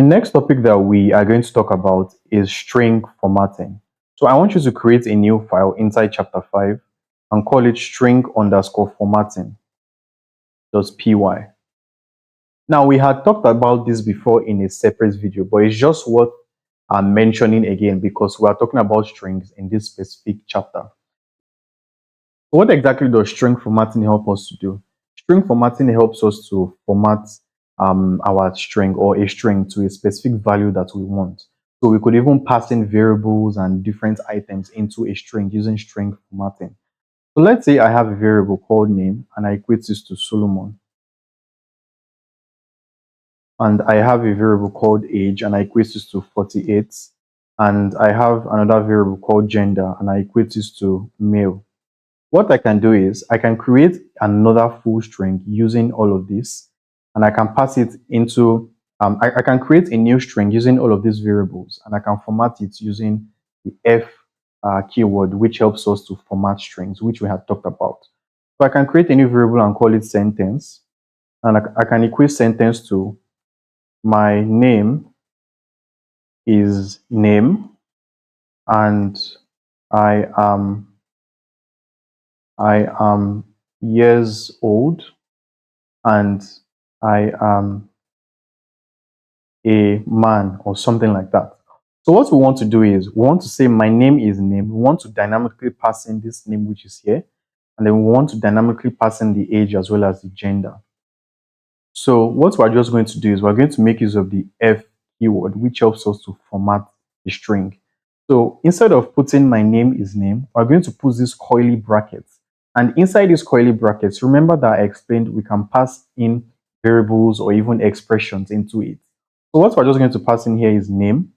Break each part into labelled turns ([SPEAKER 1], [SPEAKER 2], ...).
[SPEAKER 1] The next topic that we are going to talk about is string formatting. So I want you to create a new file inside chapter 5 and call it string underscore formatting.py. Now we had talked about this before in a separate video, but it's just worth mentioning again because we are talking about strings in this specific chapter. What exactly does string formatting help us to do? String formatting helps us to format our string or a string to a specific value that we want. So we could even pass in variables and different items into a string using string formatting. So let's say I have a variable called name and I equate this to Solomon. And I have a variable called age and I equate this to 48. And I have another variable called gender and I equate this to male. What I can do is I can create another full string using all of this, and I can pass it into, I can create a new string using all of these variables, and I can format it using the F keyword, which helps us to format strings, which we had talked about. So I can create a new variable and call it sentence, and I can equate sentence to my name is name, and I am I am years old, and I am a man or something like that. So what we want to do is we want to say my name is name. We want to dynamically pass in this name which is here, and then we want to dynamically pass in the age as well as the gender. So what we're just going to do is we're going to make use of the F keyword, which helps us to format the string. So instead of putting my name is name, we're going to put these curly brackets. And inside these curly brackets, remember that I explained we can pass in variables or even expressions into it. So what we're just going to pass in here is name.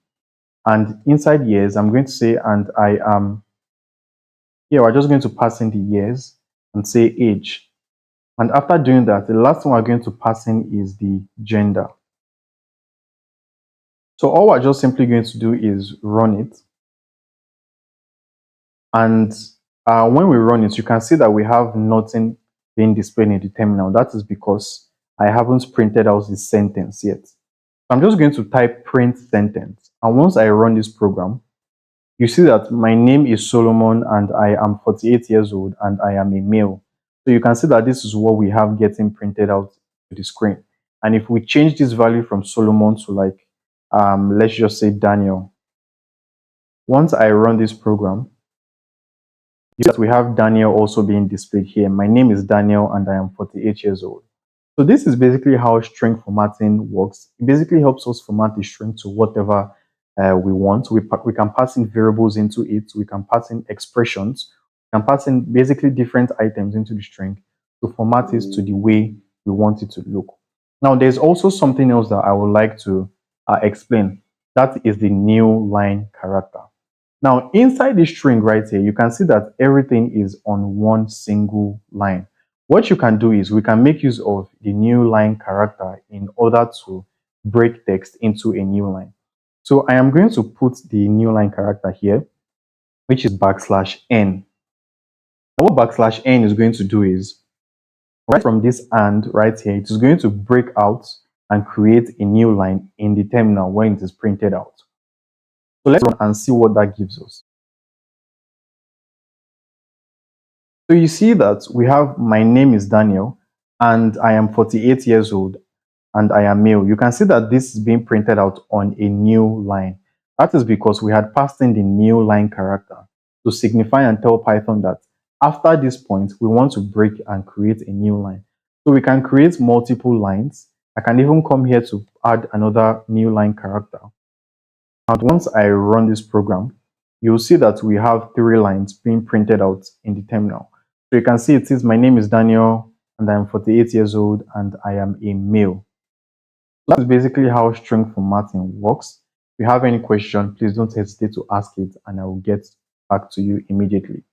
[SPEAKER 1] And inside years, I'm going to say, and I am, here we're just going to pass in the years and say age. And after doing that, the last thing we're going to pass in is the gender. So all we're just simply going to do is run it. And when we run it, you can see that we have nothing being displayed in the terminal. That is because I haven't printed out the sentence yet. So I'm just going to type print sentence. And once I run this program, you see that my name is Solomon and I am 48 years old and I am a male. So you can see that this is what we have getting printed out to the screen. And if we change this value from Solomon to like, let's just say Daniel. Once I run this program, we have Daniel also being displayed here. My name is Daniel and I am 48 years old. So this is basically how string formatting works. It basically helps us format the string to whatever we want. We can pass in variables into it. We can pass in expressions. We can pass in basically different items into the string to format it to the way we want it to look. Now, there's also something else that I would like to explain. That is the new line character. Now, inside this string right here, you can see that everything is on one single line. What you can do is we can make use of the new line character in order to break text into a new line. So I am going to put the new line character here, which is \n. Now what \n is going to do is, right from this and right here, it is going to break out and create a new line in the terminal when it is printed out. So let's run and see what that gives us. So you see that we have my name is Daniel and I am 48 years old and I am male. You can see that this is being printed out on a new line. That is because we had passed in the new line character to signify and tell Python that after this point, we want to break and create a new line. So we can create multiple lines. I can even come here to add another new line character. And once I run this program, you'll see that we have 3 lines being printed out in the terminal. So you can see it says my name is Daniel and I'm 48 years old and I am a male. That's basically how string formatting works. If you have any question, please don't hesitate to ask it and I will get back to you immediately.